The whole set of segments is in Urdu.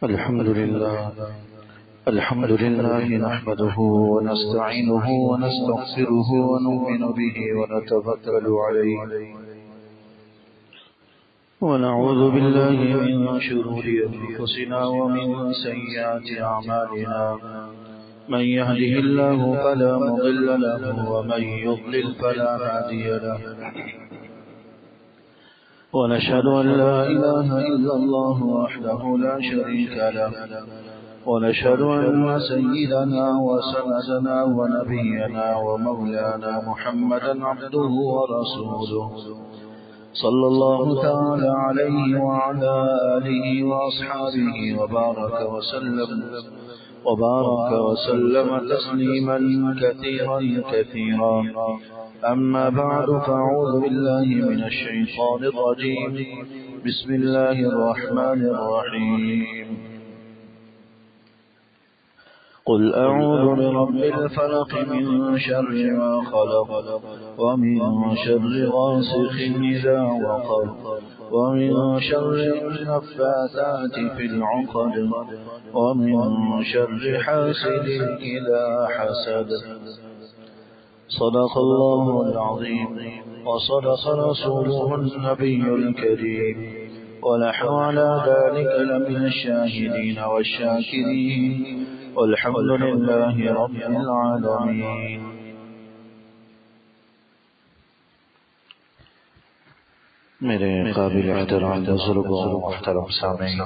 الحمد لله نحمده ونستعينه ونستغفره ونؤمن به ونتوكل عليه ونعوذ بالله من شرور أنفسنا ومن سيئات أعمالنا من يهده الله فلا مضل له ومن يضلل فلا هادي له ونشهد أن لا إله إلا الله وحده لا شريك له ونشهد أن سيدنا وسندنا ونبينا ومولانا محمدا عبده ورسوله صلى الله تعالى عليه وعلى آله وأصحابه وبارك وسلم تسليما كثيرا أما بعد فأعوذ بالله من الشيطان الرجيم بسم الله الرحمن الرحيم قل أعوذ برب الفلق من شر ما خلق ومن شر غاسق إذا وقب ومن شر النفاثات في العقد ومن شر حاسد إذا حسد صدق الله العظيم وصدق رسوله النبي الكريم ونحن على ذلك لمن الشاهدين والشاكرين والحمد لله رب العالمين. میرے قابل احترام بزرگوں محترم سامعین،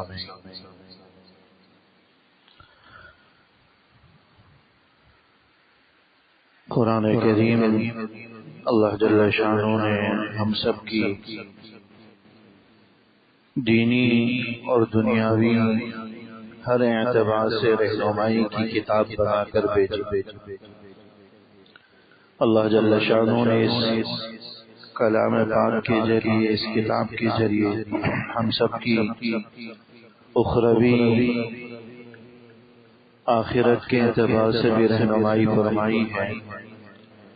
قرآن کریم اللہ جل شانہ نے ہم سب کی دینی اور دنیاوی ہر اعتبار سے رہنمائی کی کتاب بنا کر بھیجی۔ اللہ جل شانہ نے اس کلام پاک کے ذریعے، اس کتاب کے ذریعے ہم سب کی اخروی آخرت کے اعتبار سے بھی رہنمائی فرمائی ہے،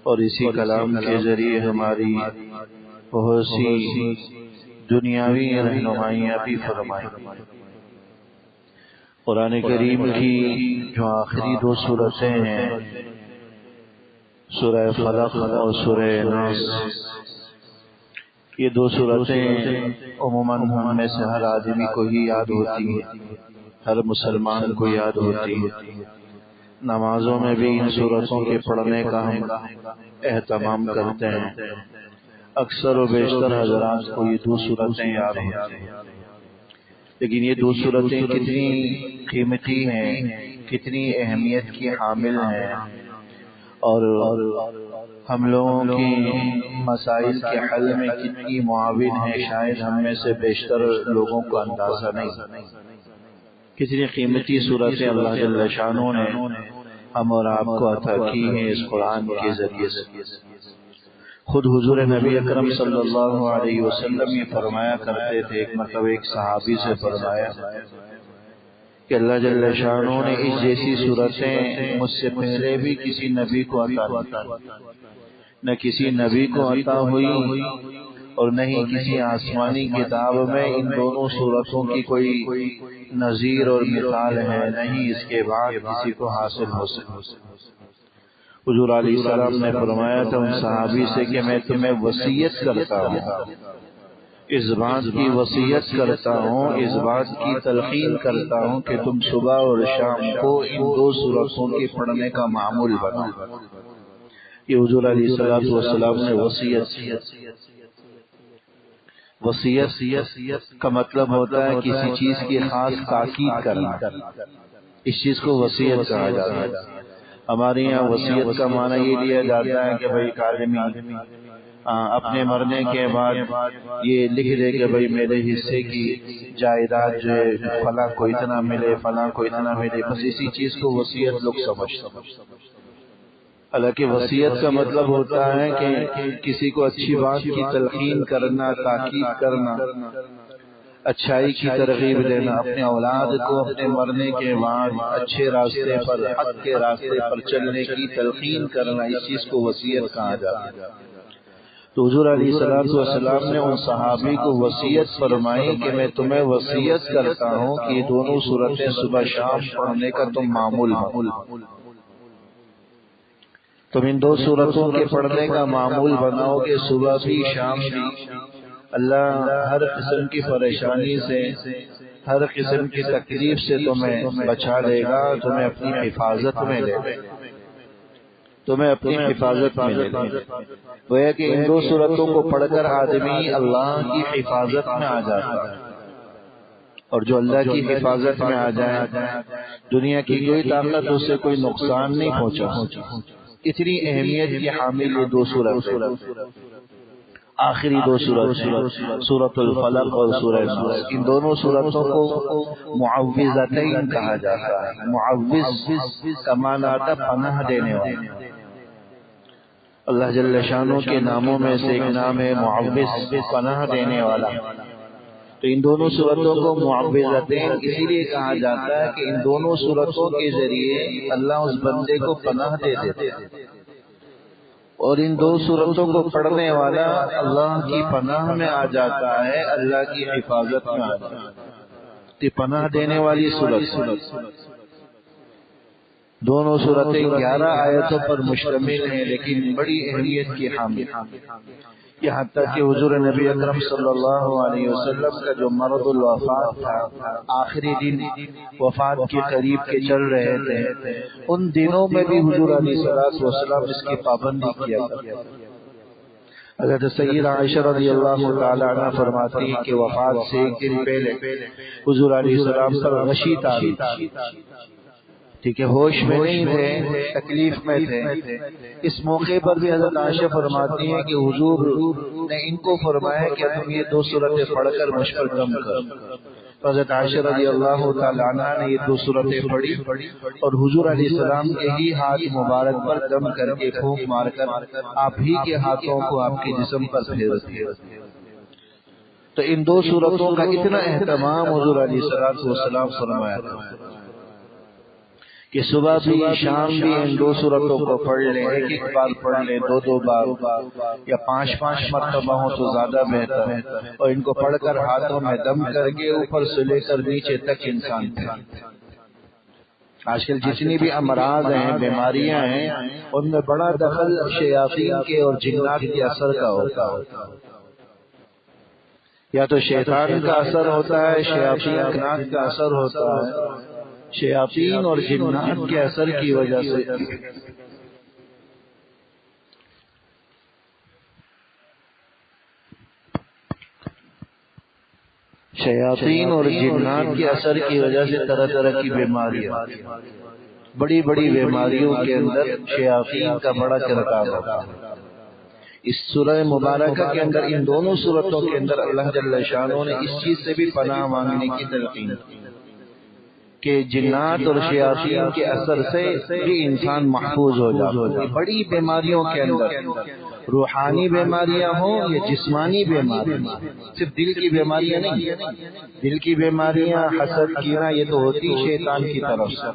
اور اسی کلام کے ذریعے ہماری بہت سی دنیاوی رہنمائیاں بھی فرمائی۔ قرآن کریم کی جو آخری دو سورتیں ہیں، سورہ فلق اور سورہ ناس، یہ دو سورتیں عموماً ہم میں سے ہر آدمی کو ہی یاد ہوتی ہیں، ہر مسلمان کو یاد ہوتی ہے۔ نمازوں میں بھی ان سورتوں کے پڑھنے کا ہم اہتمام کرتے ہیں۔ اکثر و بیشتر حضرات کو یہ دو سورتیں یاد ہوتی ہیں، لیکن یہ دو سورتیں کتنی قیمتی ہیں، کتنی اہمیت کی حامل ہیں، اور ہم لوگوں کی مسائل کے حل میں کتنی معاون ہیں، شاید ہم میں سے بیشتر لوگوں کو اندازہ نہیں۔ کتنی قیمتی صورتیں اللہ جل شانہ نے ہم اور آپ کو عطا کی ہیں اس قرآن کے ذریعے سے۔ خود حضور نبی اکرم صلی اللہ علیہ وسلم یہ فرمایا کرتے تھے، ایک مرتبہ ایک صحابی سے فرمایا کہ اللہ جل شانہ نے اس جیسی صورتیں مجھ سے پہلے بھی کسی نبی کو عطا نہ کسی نبی کو عطا ہوئی، اور نہ ہی کسی آسمانی کتاب میں ان دونوں صورتوں کی کوئی نظیر اور مثال ہے، نہ ہی اس کے بعد کسی کو حاصل ہو سکے۔ حضور علیہ السلام نے فرمایا تھا ان صحابی سے کہ میں تمہیں وصیت کرتا ہوں، اس بات کی وصیت کرتا ہوں، اس بات کی تلقین کرتا ہوں کہ تم صبح اور شام کو ان دو صورتوں کے پڑھنے کا معمول بناؤ۔ یہ حضور علیہ السلام نے وصیت کا مطلب ہوتا ہے کسی چیز کی خاص تاکید کرنا، اس چیز کو وصیت کہا جاتا ہے۔ ہمارے یہاں وصیت کا معنی یہ لیا جاتا ہے کہ بھئی ایک آدمی اپنے مرنے کے بعد یہ لکھ دے کہ بھئی میرے حصے کی جائیداد جو ہے فلاں کو اتنا ملے، فلاں کو اتنا ملے، بس اسی چیز کو وصیت لوگ سمجھتے ہیں۔ حالانکہ وصیت کا مطلب ہوتا ہے کہ کسی کو اچھی بات کی تلقین کرنا، تاکید کرنا، اچھائی کی ترغیب دینا، اپنے اولاد کو اپنے مرنے کے بعد اچھے راستے پر، حق کے راستے پر چلنے کی تلقین کرنا، اس چیز کو وصیت کہا جاتا ہے۔ تو حضور علیہ السلام نے ان صحابی کو وصیت فرمائی کہ میں تمہیں وصیت کرتا ہوں کہ یہ دونوں صورتیں صبح شام پڑھنے کا تم معمول ہو. تم ان دو صورتوں کے پڑھنے کا معمول بناؤ گے، صبح بھی شام بھی. اللہ ہر قسم کی پریشانی سے، ہر قسم کی تکلیف سے تمہیں بچا لے گا، تمہیں اپنی حفاظت میں لے گا، تمہیں اپنی حفاظت میں لے گا. وہ ہے کہ ان دو صورتوں کو پڑھ کر آدمی اللہ کی حفاظت میں آ جاتا ہے، اور جو اللہ کی حفاظت میں آ جائے دنیا کی کوئی طاقت اس سے کوئی نقصان نہیں پہنچا. اتنی اہمیت کی حامل یہ دو صورت، آخری دو صورت سورۃ الفلق اور سورہ الناس. ان دونوں صورتوں کو معوذتین کہا جاتا ہے. معوذ کا معنی آتا پناہ دینے والا. اللہ جل شانہ کے ناموں میں سے ایک نام ہے معوذ، پناہ دینے والا. تو ان دونوں صورتوں کو معوذتین اسی لیے کہا جاتا ہے کہ ان دونوں صورتوں کے ذریعے اللہ اس بندے کو پناہ دے دیتے ہیں، اور ان دو صورتوں کو پڑھنے والا اللہ کی پناہ میں آ جاتا ہے، اللہ کی حفاظت میں آ جاتا ہے. پناہ دینے والی صورت. دونوں صورتیں 11 آیتوں پر مشتمل ہیں، لیکن بڑی اہمیت کی حامل. یہاں تک کہ حضور نبی اکرم صلی اللہ علیہ وسلم کا جو مرض الوفات تھا، آخری دن وفات کے قریب کے چل رہے تھے، ان دنوں میں بھی حضور علیہ السلام اس کی پابندی کیا. حضرت سیدہ عائشہ رضی اللہ تعالی عنہ فرماتی ہیں کہ وفات سے ایک دن پہلے حضور علیہ السلام پر غشی تاری، ٹھیک ہے، ہوش میں نہیں تھے، تکلیف میں تھے. اس موقع پر بھی حضرت عائشہ فرماتی ہیں کہ حضور نے ان کو فرمایا کہ تم یہ دو صورتیں پڑھ کر مجھ پر دم کر. حضرت عائشہ رضی اللہ تعالی عنہ نے یہ دو صورتیں پڑھی اور حضور علیہ السلام کے ہی ہاتھ مبارک پر دم کر کے پھونک مار کر آپ ہی کے ہاتھوں کو آپ کے جسم پر پھیر دیا. تو ان دو صورتوں کا اتنا اہتمام حضور علیہ السلام فرمایا تھا کہ صبح بھی شام بھی ان دو صورتوں کو پڑھ لیں، ایک بار پڑھ لیں، دو بار یا 5 مرتبہ ہو تو زیادہ بہتر ہے. اور ان کو پڑھ کر ہاتھوں میں دم کر کے اوپر سے لے کر نیچے تک انسان تھے. آج کل جتنی بھی امراض ہیں، بیماریاں ہیں، ان میں بڑا دخل شیاطین کے اور جنات کے اثر کا ہوتا ہے. یا تو شیطان کا اثر ہوتا ہے، شیاطین کا اثر ہوتا ہے. شیاطین اور جنات کے اثر کی وجہ سے شیاطین اور جنات کے اثر کی وجہ سے طرح طرح کی بیماریاں، بڑی بڑی بیماریوں کے اندر شیاطین کا بڑا کردار ہوتا ہے. اس سورہ مبارکہ کے اندر، ان دونوں صورتوں کے اندر اللہ جل شانہ نے اس چیز سے بھی پناہ مانگنے کی تلقین کہ جنات اور شیاطین کے اثر سے بھی انسان محفوظ ہو جائے. بڑی بیماریوں کے اندر، روحانی بیماریاں ہوں یا جسمانی بیماریاں، صرف دل کی بیماریاں نہیں. دل کی بیماریاں، حسد، کینہ، یہ تو ہوتی شیطان کی طرف سے،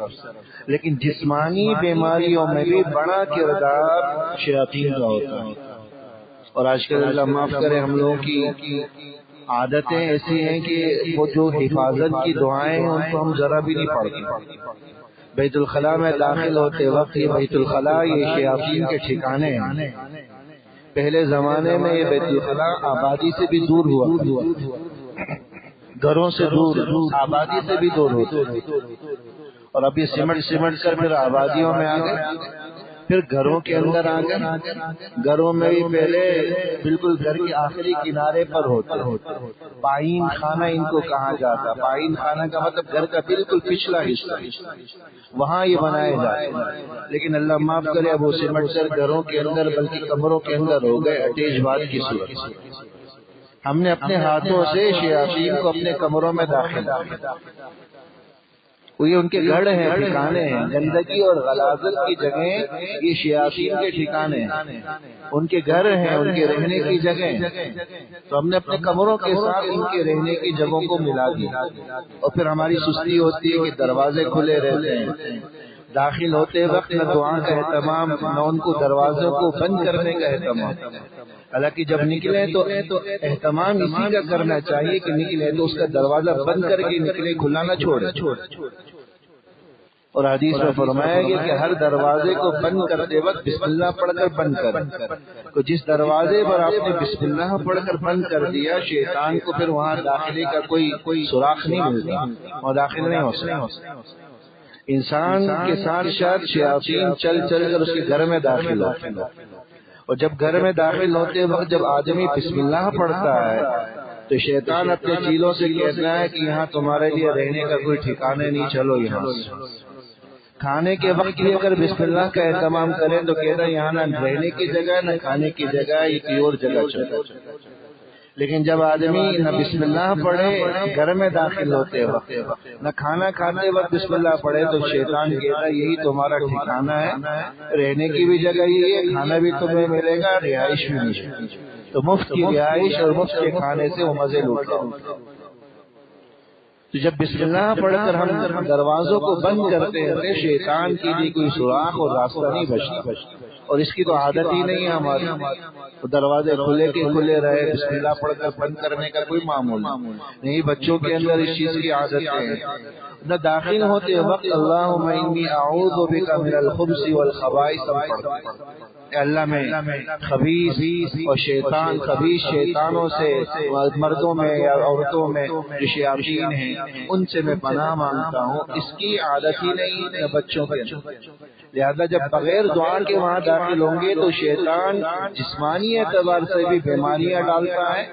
لیکن جسمانی بیماریوں میں بھی بڑا کردار شیاطین کا ہوتا ہے. اور آج کل اللہ معاف کرے، ہم لوگوں کی عادتیں ایسی ہیں کہ وہ جو حفاظت کی دعائیں ہیں ان کو ہم ذرا بھی نہیں پڑھتے. بیت الخلاء میں داخل ہوتے وقت یہ بیت الخلاء یہ شیاطین کے ٹھکانے ہیں. پہلے زمانے میں یہ بیت الخلاء آبادی سے بھی دور ہوا، گھروں سے دور، آبادی سے بھی دور ہوتے، اور اب یہ سمٹ کر پھر آبادیوں میں آ گئے، پھر گھروں کے اندر آ گئے. گھروں میں بھی پہلے بالکل گھر کے آخری کنارے پر ہوتے. پائین خانہ ان کو کہا جاتا. پائین خانہ کا مطلب گھر کا بالکل پچھلا حصہ، وہاں یہ بنائے جاتے. لیکن اللہ معاف کرے اب وہ سمٹ کر گھروں کے اندر بلکہ کمروں کے اندر ہو گئے، اٹیچ بات کی صورت. ہم نے اپنے ہاتھوں سے شیاطین کو اپنے کمروں میں داخل کیا. یہ ان کے گھر ہیں، ٹھکانے ہیں. گندگی اور غلاظت کی جگہیں یہ شیاطین کے ٹھکانے ہیں، ان کے گھر ہیں، ان کے رہنے کی جگہ. تو ہم نے اپنے کمروں کے ساتھ ان کے رہنے کی جگہوں کو ملا دیا. اور پھر ہماری سستی ہوتی ہے کہ دروازے کھلے رہتے ہیں، داخل ہوتے وقت نہ دعا کا اہتمام، نہ ان کو دروازوں کو بند کرنے کا اہتمام۔ حالانکہ جب نکلے تو اہتمام اسی کا کرنا چاہیے کہ نکلے تو اس کا دروازہ بند کر کے نکلے، کھلا نہ چھوڑے۔ اور حدیث میں فرمایا گیا کہ ہر دروازے کو بند کرتے وقت بسم اللہ پڑھ کر بند کر۔ تو جس دروازے پر آپ نے بسم اللہ پڑھ کر بند کر دیا، شیطان کو پھر وہاں داخلے کا کوئی سوراخ نہیں ملتا، وہاں داخل نہیں ہو سکتا۔ انسان کے ساتھ ساتھ شیاطین چل چل کر اس کے گھر میں داخل ہوتے ہیں، اور جب گھر میں داخل ہوتے وقت جب آدمی بسم اللہ پڑھتا ہے تو شیطان اپنے چیلوں سے کہتا ہے کہ یہاں تمہارے لیے رہنے کا کوئی ٹھکانے نہیں، چلو یہاں سے۔ کھانے کے وقت بھی اگر بسم اللہ کا اہتمام کریں تو کہتا ہے یہاں نہ رہنے کی جگہ نہ کھانے کی جگہ، یہ کوئی اور جگہ چلو۔ لیکن جب آدمی نہ بسم اللہ پڑھے گھر میں داخل ہوتے وقت، نہ کھانا کھاتے وقت بسم اللہ پڑھے، تو شیطان کہتا ہے یہی تمہارا ٹھکانہ ہے، رہنے کی بھی جگہ یہی ہے، کھانا بھی تمہیں ملے گا، رہائش بھی ملے گی، تو مفت کی رہائش اور مفت کے کھانے سے وہ مزے لوٹاؤ۔ تو جب بسم اللہ پڑھ کر ہم دروازوں کو بند کرتے ہیں، شیطان کے لیے کوئی سوراخ اور راستہ نہیں بچتا، اور اس کی تو عادت ہی نہیں ہے ہماری۔ دروازے کھلے کے کھلے رہے، بسم اللہ پڑھ کر بند کرنے کا کوئی معمول نہیں۔ بچوں کے اندر اس چیز کی عادت ہے، نہ داخل ہوتے وقت اللہم انی اعوذ بک من الخبث والخبائث اے اللہ میں خبیث اور خبیث شیطانوں سے، مردوں میں یا عورتوں میں جو شیاطین ہیں ان سے میں پناہ مانگتا ہوں۔ اس کی عادت ہی نہیں ہے بچوں کے، لہذا جب بغیر دعا کے وہاں داخل ہوں گے تو شیطان جسمانی اعتبار سے بھی بیماریاں ڈالتا ہے،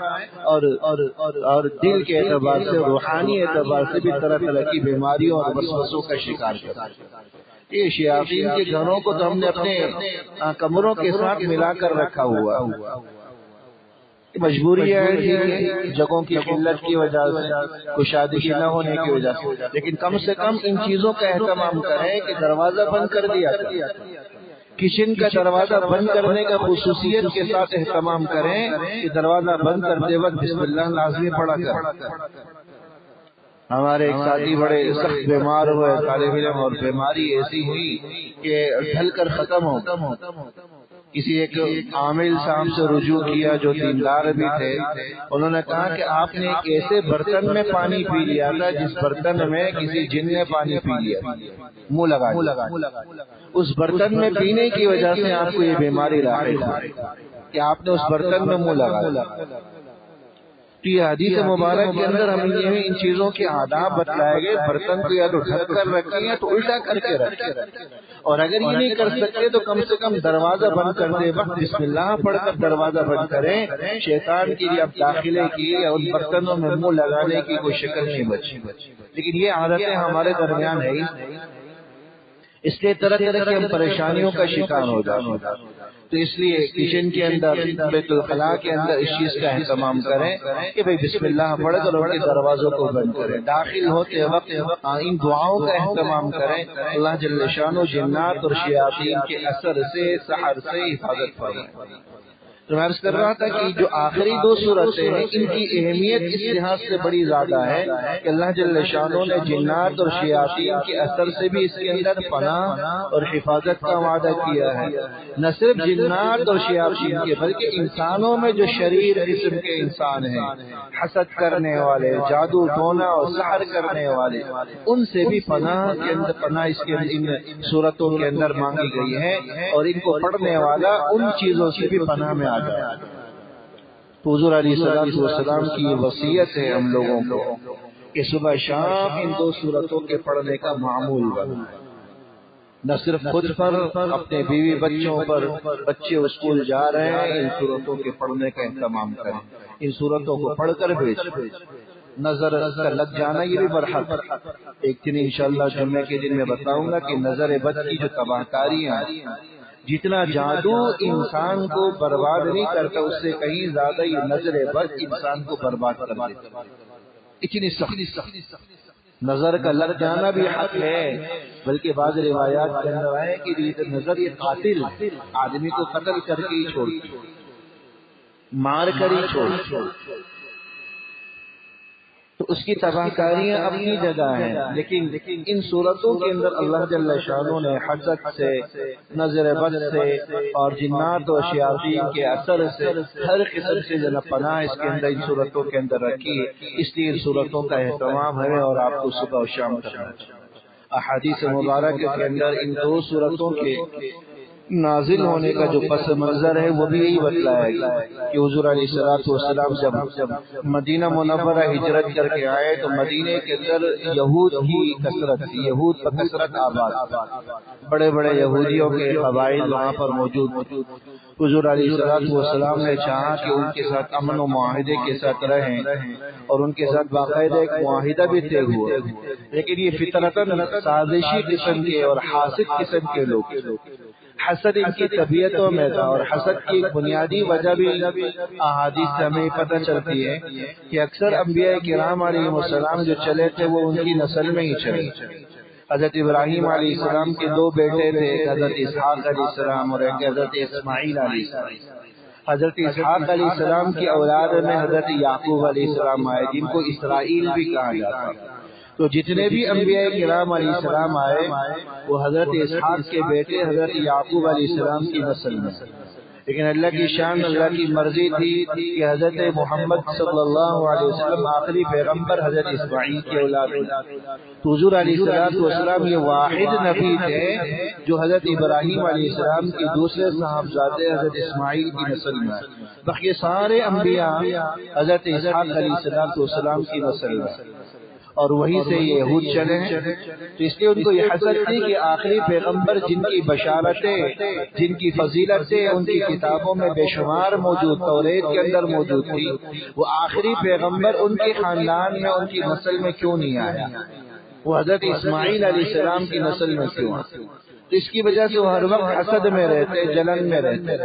اور دل کے اعتبار سے، روحانی اعتبار سے بھی طرح طرح کی بیماریوں اور وسوسوں کا شکار کرتا ہے۔ یہ شیاطین کے گھروں کو تو ہم نے اپنے کمروں کے ساتھ ملا کر رکھا ہوا، مجبوری ہے، جگہوں کی قلت کی وجہ سے، کشادگی نہ ہونے کی وجہ سے، لیکن کم سے کم ان چیزوں کا اہتمام کریں کہ دروازہ بند کر دیا جائے۔ کچن کا دروازہ بند کرنے کا خصوصیت کے ساتھ اہتمام کریں کہ دروازہ بند کرتے وقت بسم اللہ لازمی پڑھا کریں۔ ہمارے ایک ساتھی بڑے سخت بیمار ہوئے طالب علم، اور بیماری ایسی ہوئی کہ ڈھل کر ختم ہو۔ کسی ایک عامل صاحب سے رجوع کیا جو دیندار بھی تھے، انہوں نے کہا کہ آپ نے ایک ایسے برتن میں پانی پی لیا تھا جس برتن میں کسی جن نے پانی پی لیا، منہ لگا، اس برتن میں پینے کی وجہ سے آپ کو یہ بیماری لاحق ہوئی کہ آپ نے اس برتن میں منہ لگا۔ تو یہ حدیث مبارک کے اندر ہم ان چیزوں کے آداب بتلائے گئے، برتن کو یا تو ڈھک کر رکھیں یا تو الٹا کر کے رکھیں، اور اگر یہ نہیں کر سکتے تو کم سے کم دروازہ بند کرتے وقت بسم اللہ پڑھ کر دروازہ بند کریں۔ شیطان کے لیے اب داخلے کی یا ان برتنوں میں منہ لگانے کی کوئی شکل نہیں بچی، لیکن یہ عادتیں ہمارے درمیان ہے، اس لیے طرح طرح کی ہم پریشانیوں کا شکار ہو جاتے ہیں۔ تو اس لیے کچن کے اندر، بیت الخلاء کے اندر اس چیز کا اہتمام کریں کہ بھئی بسم اللہ پڑھ کر ان کے دروازوں کو بند کریں۔ داخل ہوتے وقت ان دعاؤں کا اہتمام کریں، اللہ جل شانہ جنات اور شیاطین کے اثر سے، سحر سے حفاظت فرمائے۔ تو میں عرض کر رہا تھا کہ جو آخری دو صورتیں ہیں ان کی اہمیت اس لحاظ سے بڑی زیادہ ہے کہ اللہ جل شانہ نے جنات اور شیاطین کے اثر سے بھی اس کے اندر پناہ اور حفاظت کا وعدہ کیا ہے۔ نہ صرف جنات اور شیاطین کے بلکہ انسانوں میں جو شریر قسم کے انسان ہیں، حسد کرنے والے، جادو ٹونا اور سحر کرنے والے، ان سے بھی پناہ اس کے ان صورتوں کے اندر مانگی گئی ہے، اور ان کو پڑھنے والا ان چیزوں سے بھی پناہ میں تو حضور علیہ السلام کی یہ وصیت ہے ہم لوگوں کو کہ صبح شام ان دو صورتوں کے پڑھنے کا معمول بنا، نہ صرف خود پر، اپنے بیوی بچوں پر، بچے اسکول جا رہے ہیں ان صورتوں کے پڑھنے کا اہتمام کریں، ان صورتوں کو پڑھ کر بھیج۔ نظر کا لگ جانا یہ بھی برحق، ایک دن انشاءاللہ جمعے کے دن میں بتاؤں گا کہ نظر بد کی جو تباہ کاریاں، جتنا جادو انسان کو برباد نہیں کرتا اس سے کہیں زیادہ یہ نظر بد انسان کو برباد کر دیتا، اتنی سخت نظر کا لگ جانا بھی حق ہے، بلکہ بعض روایات کے اندر ہے کہ نظر یہ قاتل آدمی کو قتل کر کے ہی چھوڑتی، مار کر ہی چھوڑتی۔ تو اس کی تباہ کاریاں اپنی جگہ ہیں، لیکن ان صورتوں کے اندر اللہ جل شانہ نے حسد سے، نظر بد سے اور جنات و شیاطین کے اثر سے ہر قسم سے جناب پناہ اس کے اندر ان صورتوں کے اندر رکھی ہے۔ اس لیے ان صورتوں کا اہتمام ہے اور آپ کو صبح و شام کرنا چاہیے۔ احادیث مبارکہ کے اندر ان دو صورتوں کے نازل ہونے کا جو پس منظر ہے وہ بھی یہی بتلایا گیا کہ حضور علیہ السلام جب مدینہ منورہ ہجرت کر کے آئے تو مدینے کے اندر یہود کی کثرت تھی، یہود پر کثرت آباد، بڑے بڑے یہودیوں کے قبائل وہاں پر موجود۔ حضور علیہ السلام نے چاہا کہ ان کے ساتھ امن و معاہدے کے ساتھ رہیں اور ان کے ساتھ باقاعدہ ایک معاہدہ بھی طے ہوا، لیکن یہ فطرتاً سازشی قسم کے اور حاسد قسم کے لوگ، حسد ان کی طبیعتوں میں تھا۔ اور حسد کی ایک بنیادی وجہ بھی احادیث سے ہمیں پتہ چلتی ہے کہ اکثر انبیاء کرام علیہ السلام جو چلے تھے وہ ان کی نسل میں ہی چلے۔ حضرت ابراہیم علیہ السلام کے دو بیٹے تھے، ایک حضرت اسحاق علیہ السلام اور ایک حضرت اسماعیل علیہ السلام۔ حضرت اسحاق علیہ السلام کی اولاد میں حضرت یعقوب علیہ السلام آئے جن کو اسرائیل بھی کہا جاتا ہے۔ تو جتنے بھی انبیاء کرام علیہ السلام آئے وہ حضرت اسحاق کے بیٹے حضرت یعقوب علیہ السلام کی نسل میں، لیکن اللہ کی شان، اللہ کی مرضی تھی کہ حضرت محمد صلی اللہ علیہ وسلم آخری پیغمبر حضرت اسماعیل کی اولاد ہیں۔ تو حضور علیہ السلام یہ واحد نبی تھے جو حضرت ابراہیم علیہ السلام کی دوسرے صاحبزادے حضرت اسماعیل کی نسل میں آئے، باقی سارے انبیاء حضرت اسحاق علیہ السلام کی نسل میں، اور وہیں سے یہ یہود چلے ہیں۔ تو اس لیے ان کو یہ حسد تھی کہ آخری پیغمبر جن کی بشارتیں، جن کی فضیلتیں ان کی کتابوں میں بے شمار موجود، توریت کے اندر موجود تھی، وہ آخری پیغمبر ان کے خاندان میں، ان کی نسل میں کیوں نہیں آیا، وہ حضرت اسماعیل علیہ السلام کی نسل میں کیوں آیا؟ تو اس کی وجہ سے وہ ہر وقت حسد میں رہتے، جلن میں رہتے،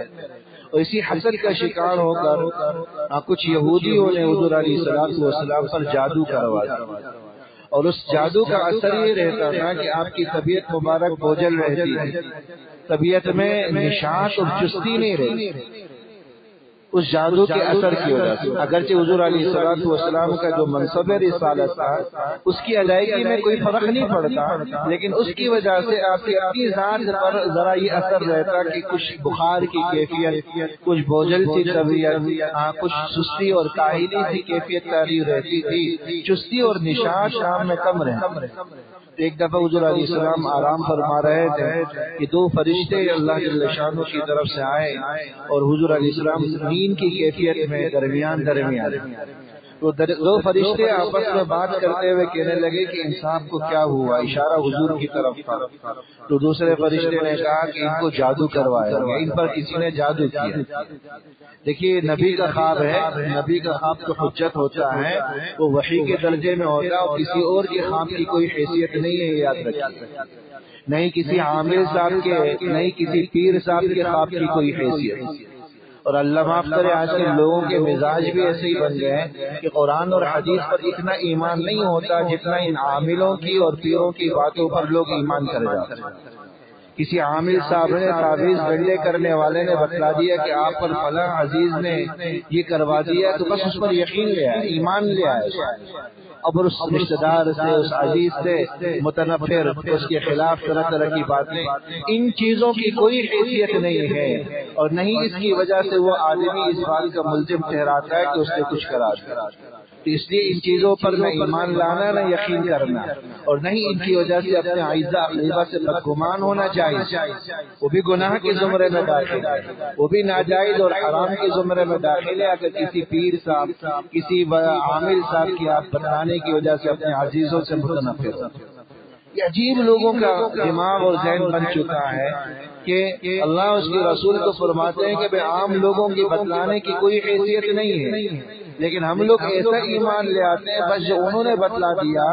اور اسی حسد کا شکار ہو کر کچھ یہودیوں نے حضور علیہ السلام پر جادو کروا دیا، اور اس جادو کا اثر یہ رہتا تھا کہ آپ کی طبیعت مبارک بوجھل رہتی ہے، طبیعت میں نشاط اور چستی نہیں رہتی اس جادو کے اثر کی وجہ سے۔ اگرچہ حضور علیہ السلام کا جو منصب رسالت تھا اس کی ادائیگی میں کوئی فرق نہیں پڑتا، لیکن اس کی وجہ سے آپ کی اپنی ذات پر ذرا یہ اثر رہتا کہ کچھ بخار کی کیفیت، کچھ بوجھل سی طبیعت، کچھ سستی اور کاہلی سی کیفیت تاری رہتی تھی، چستی اور نشاط شام میں کم رہتا۔ ایک دفعہ حضور علیہ السلام آرام فرما رہے تھے کہ دو فرشتے اللہ جل شانہ کی طرف سے آئے اور حضور علیہ السلام نیند کی کیفیت میں درمیان تو دو فرشتے آپس میں بات کرتے ہوئے کہنے لگے کہ ان صاحب کو کیا ہوا، اشارہ حضور کی طرف تھا۔ تو دوسرے فرشتے نے کہا کہ ان کو جادو کروایا گیا، ان پر کسی نے جادو کیا۔ دیکھیے نبی کا خواب ہے، نبی کا خواب تو حجت ہوتا ہے، وہ وحی کے درجے میں ہوتا ہے اور کسی اور کے خواب کی کوئی حیثیت نہیں ہے، یاد رکھیے، نہیں کسی عامل صاحب کے، نہیں کسی پیر صاحب کے خواب کی کوئی حیثیت۔ اور اللہ معاف کرے آج کے لوگوں کے مزاج بھی ایسے ہی بن گئے ہیں کہ قرآن اور حدیث پر اتنا ایمان نہیں ہوتا جتنا ان عاملوں کی اور پیروں کی باتوں پر لوگ ایمان کر جاتے ہیں۔ کسی عامل صاحب نے، تعویذ گنڈے کرنے والے نے بتلا دیا کہ آپ پر فلاں عزیز نے یہ کروا دیا، تو بس اس پر یقین لے آئے، ایمان لے آئے، اور اس رشتہ دار سے، اس عزیز سے متنفر، اس کے خلاف طرح طرح کی باتیں، ان چیزوں کی کوئی حیثیت نہیں ہے، اور نہیں اس کی وجہ سے وہ آدمی اس بات کا ملزم ٹھہراتا ہے کہ اس نے کچھ کرا دیا۔ تو اس لیے ان چیزوں پر نہ ایمان لانا، نہ یقین کرنا، اور نہیں ان کی وجہ سے اپنے اعزہ اقربا سے بدگمان ہونا جائز، وہ بھی گناہ کے زمرے میں داخل ہے، وہ بھی ناجائز اور حرام کے زمرے میں داخل ہے۔ اگر کسی پیر صاحب، کسی عامل صاحب کی آپ بتانے کی وجہ سے اپنے عزیزوں سے متنفر ہو، یہ عجیب لوگوں کا دماغ اور ذہن بن چکا ہے کہ اللہ اس کے رسول کو فرماتے ہیں کہ عام لوگوں کی بتلانے کی کوئی حیثیت نہیں ہے، لیکن ہم لوگ ایسا ایمان لے آتے ہیں بس جو انہوں نے بتلا دیا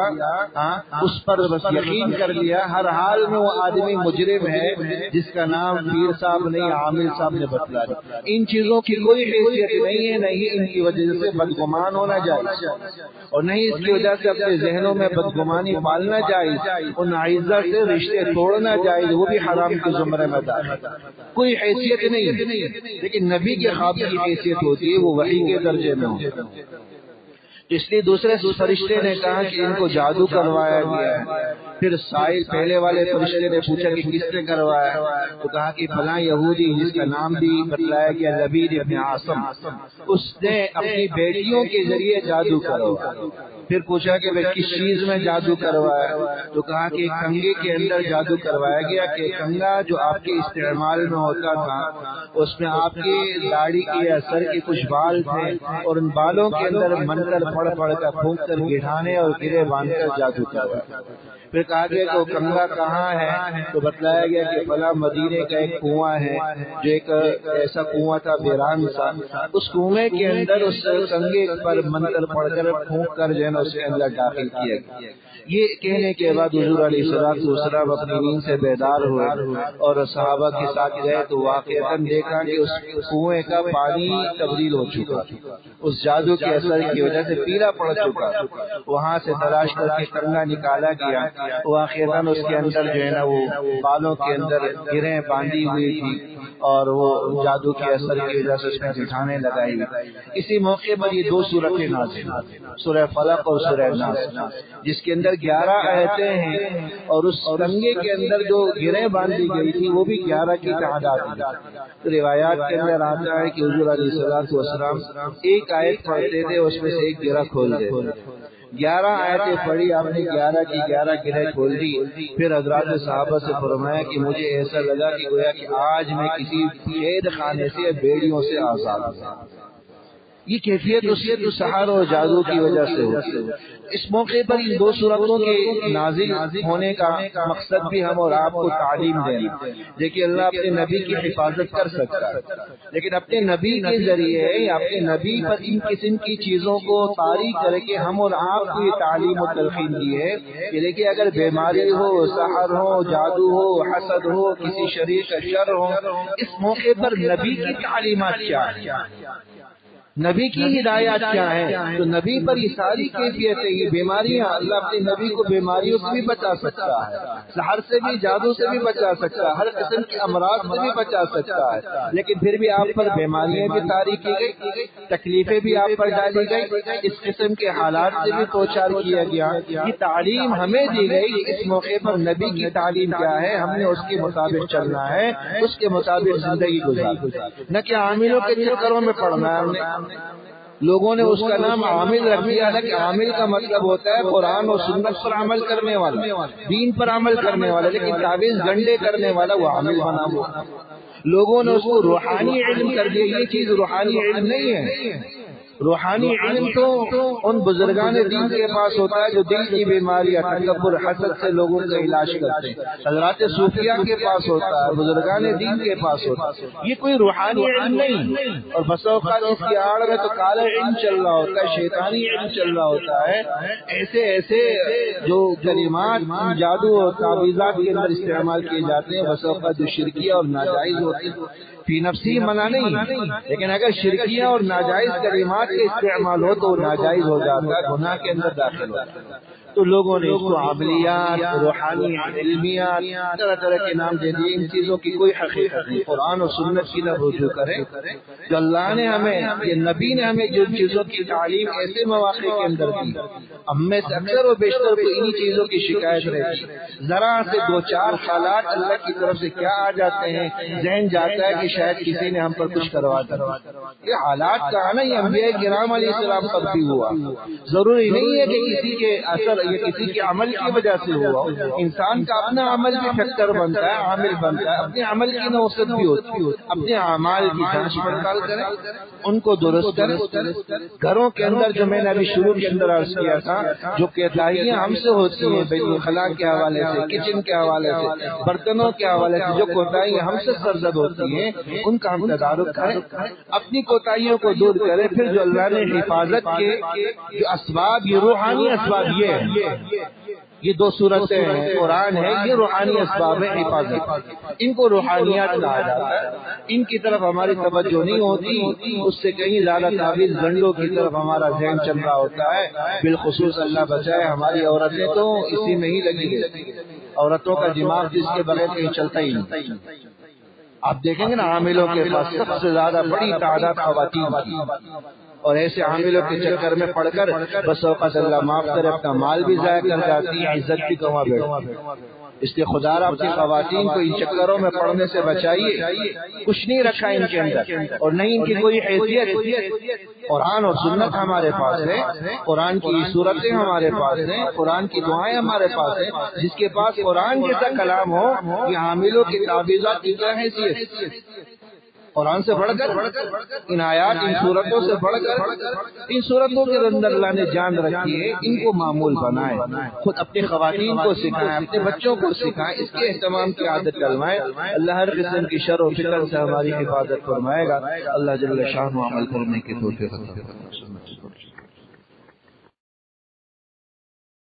اس پر بس یقین کر لیا، ہر حال میں وہ آدمی مجرم ہے جس کا نام پیر صاحب نہیں عامل صاحب نے بتلا دیا۔ ان چیزوں کی کوئی حیثیت نہیں ہے، نہیں ان کی وجہ سے بدگمان ہونا جائز، اور نہیں اس کی وجہ سے اپنے ذہنوں میں بدگمانی پالنا جائز، ان اعزہ سے رشتے توڑنا جائز، وہ بھی حرام کے زمرے میں داخل، کوئی حیثیت نہیں۔ لیکن نبی کے خواب کی حیثیت ہوتی ہے، وہ وحی کے درجے میں ہوتی ہے۔ اس لیے دوسرے فرشتے نے کہا کہ ان کو جادو کروایا گیا ہے۔ پھر سائل پہلے والے فرشتے نے پوچھا کہ کس نے کروایا، تو کہا کہ فلاں یہودی جس کا نام بھی بتلایا گیا لبید ابن عاصم، اس نے اپنی بیٹیوں کے ذریعے جادو کروایا۔ پھر پوچھا کہ کس چیز میں جادو کروایا، تو کہا کہ کنگے کے اندر جادو کروایا گیا کہ کنگا جو آپ کے استعمال میں ہوتا تھا اس میں آپ کی داڑھی کے یا سر کے کچھ بال تھے، اور ان بالوں کے اندر منتر پڑھ پڑھ کر پھونک کر گڑھانے اور گرے باندھ کر جادو کروایا۔ پھر کہا گیا کہ وہ کنگا کہاں ہے، تو بتلایا گیا کہ فلاں مدینے کا ایک کنواں ہے جو ایک ایسا کنواں تھا ویران سا، اس کنویں کے اندر اس کنگے پر منتر پڑھ کر پھونک کر جو ہے نا اس کے اندر داخل کیا گیا۔ یہ کہنے کے بعد حضور علیہ الصلوۃ والسلام اپنی نیند سے بیدار ہوئے اور صحابہ کے ساتھ گئے تو واقعتاً دیکھا کہ اس کنویں کا پانی تبدیل ہو چکا، اس جادو کے اثر کی وجہ سے پیلا پڑ چکا۔ وہاں سے تلاش کر کے کنگا نکالا گیا، واقعتاً اس کے اندر جو ہے نا وہ بالوں کے اندر گریں باندھی ہوئی تھی اور وہ جادو کے اثر کی وجہ سے اس میں جھٹانے لگائی۔ اسی موقع پر یہ دو صورتیں نازل، سورہ فلق اور سورہ ناس، جس کے اندر 11 آیتیں ہیں، اور اس کنگے کے اندر جو گریں باندھی گئی تھی وہ بھی 11 کی تعداد تھی۔ روایات کے اندر آتا ہے کہ حضور علیہ الصلوۃ والسلام ایک آیت پڑھتے تھے، اس میں سے ایک گرہ کھول دیتے، 11 آیتیں پڑھی آپ نے، 11 کی 11 گرہیں کھول دی۔ پھر حضرات صحابہ سے فرمایا کہ مجھے ایسا لگا کہ گویا کہ آج میں کسی قید خانے سے بیڑیوں سے آزاد ہوں۔ یہ کیفیت اس سے سحر اور جادو کی وجہ سے ہوتی ہے۔ اس موقع پر ان دو صورتوں کے نازل ہونے کا مقصد بھی ہم اور آپ کو تعلیم دینا۔ دیکھیے اللہ اپنے نبی کی حفاظت کر سکتا ہے، لیکن اپنے نبی کے ذریعے یا اپنے نبی پر ان قسم کی چیزوں کو طاری کر کے ہم اور آپ کو یہ تعلیم و تلقین دی ہے کہ دیکھیے اگر بیماری ہو، سحر ہو، جادو ہو، حسد ہو، کسی شریر کا شر ہو، اس موقع پر نبی کی تعلیمات کیا ہے، نبی کی ہدایات کیا ہیں، تو نبی پر یہ ساری کیفیتیں، یہ بیماریاں، اللہ اپنے نبی کو بیماریوں سے بھی بچا سکتا ہے، سحر سے بھی، جادو سے بھی بچا سکتا ہے، ہر قسم کے امراض سے بھی بچا سکتا ہے، لیکن پھر بھی آپ پر بیماریاں بھی طاری کی گئی، تکلیفیں بھی آپ پر ڈالی گئی، اس قسم کے حالات سے بھی توچار کیا گیا۔ یہ تعلیم ہمیں دی گئی، اس موقع پر نبی کی تعلیم کیا ہے، ہم نے اس کے مطابق چلنا ہے، اس کے مطابق زندگی گزارنا، نہ کہ عاملوں کے چکروں میں پڑنا ہے۔ لوگوں نے اس کا نام عامل رکھ دیا ہے کہ عامل کا مطلب ہوتا ہے قرآن اور سنت پر عمل کرنے والا، دین پر عمل کرنے والا، لیکن تعویذ گنڈے کرنے والا وہ عامل بنا ہوا۔ لوگوں نے اس کو روحانی علم کر دیا، یہ چیز روحانی علم نہیں ہے۔ روحانی علم تو ان بزرگان دین کے پاس ہوتا ہے جو دل کی بیماریاں، تکبر، حسد سے لوگوں کا علاج کرتے ہیں، حضرات صوفیاء کے پاس ہوتا ہے، بزرگان دین کے پاس ہوتا ہے، یہ کوئی روحانی علم نہیں۔ اور بس اوقات اس کی آڑ میں تو کالا علم چل رہا ہوتا ہے، شیطانی علم چل رہا ہوتا ہے، ایسے ایسے جو کلمات جادو اور تعویذات کے اندر استعمال کیے جاتے ہیں، بس اوقات جو شرکیہ اور ناجائز ہوتے ہیں، فی نفسی منع نہیں، لیکن اگر شرکیہ اور ناجائز کلمات کے استعمال ہو تو وہ ناجائز ہو جاتا ہے، گناہ کے اندر داخل ہوتا ہے۔ تو لوگوں نے اس کو عملیات، روحانی علمیات، طرح طرح کے نام دے دیے، ان چیزوں کی کوئی حقیقت نہیں۔ قرآن اور سنت کی نہ رجوع کریں، جو اللہ نے ہمیں، یہ نبی نے ہمیں جو چیزوں کی تعلیم ایسے مواقع کے اندر دی، ہم میں سے اکثر و بیشتر کو انہی چیزوں کی شکایت رہتی، ذرا سے دو چار حالات اللہ کی طرف سے کیا آ جاتے ہیں، ذہن جاتا ہے کہ شاید کسی نے ہم پر کچھ کروا دیا۔ یہ حالات کا آنا یہ انبیاء کرام علیہ السلام پر بھی ہوا، ضروری نہیں ہے کہ کسی کے اثر یہ کسی کے عمل کی وجہ سے ہوا۔ انسان کا اپنا عمل بھی فیکٹر بنتا ہے، عامل بنتا ہے، اپنے عمل کی نوسط بھی ہوتی ہے۔ اپنے اعمال کی جانچ پڑتال کریں، ان کو درست کریں۔ گھروں کے اندر جو میں نے ابھی شروع کے اندر عرض کیا تھا، جو کوتاہیاں ہم سے ہوتی ہیں بیت الخلاء کے حوالے سے، کچن کے حوالے سے، برتنوں کے حوالے سے، جو کوتاہیاں ہم سے سرزد ہوتی ہیں، ان کا ہم تدارک کریں، اپنی کوتاہیوں کو دور کریں۔ پھر جو اللہ نے حفاظت کے جو اسباب، یہ روحانی اسباب، یہ دو صورتیں ہیں، قرآن ہے، یہ روحانی اسباب ہیں حفاظت، ان کو روحانیات کہا جاتا ہے۔ ان کی طرف ہماری توجہ نہیں ہوتی، اس سے کہیں زیادہ تعویذ گنڈوں کی طرف ہمارا ذہن چل رہا ہوتا ہے۔ بالخصوص اللہ بچائے، ہماری عورتیں تو اسی میں ہی لگی ہیں، عورتوں کا دماغ جس کے بغیر کہیں چلتا ہی نہیں۔ آپ دیکھیں گے نا عاملوں کے پاس سب سے زیادہ بڑی تعداد خواتین کی، اور ایسے عاملوں کے چکر میں پڑ کر بس اوقات اللہ معاف کرے اپنا مال بھی ضائع کر جاتی ہیں، عزت بھی گنوا بیٹھتی ہیں۔ اس لیے خدا را اپنی خواتین کو ان چکروں میں پڑنے سے بچائیے، کچھ نہیں رکھا ان کے اندر اور نہیں ان کی کوئی حیثیت۔ قرآن اور سنت ہمارے پاس ہے، قرآن کی صورتیں ہمارے پاس ہیں، قرآن کی دعائیں ہمارے پاس ہیں۔ جس کے پاس قرآن جیسا کلام ہو یہ حاملوں کی تعویذات کی کیا حیثیت؟ قرآن سے بڑھ کر ان آیات، ان صورتوں سے بڑھ کر ان صورتوں کے اندر اللہ نے جان رکھی ہے، ان کو معمول بنائے، خود اپنی خواتین کو سکھائیں، اپنے بچوں کو سکھائیں، اس کے اہتمام کی عادت ڈلوائیں۔ اللہ ہر قسم کی شر و فتن سے ہماری حفاظت فرمائے گا۔ اللہ جل شانہ عمل کرنے کی توفیق عطا فرمائے۔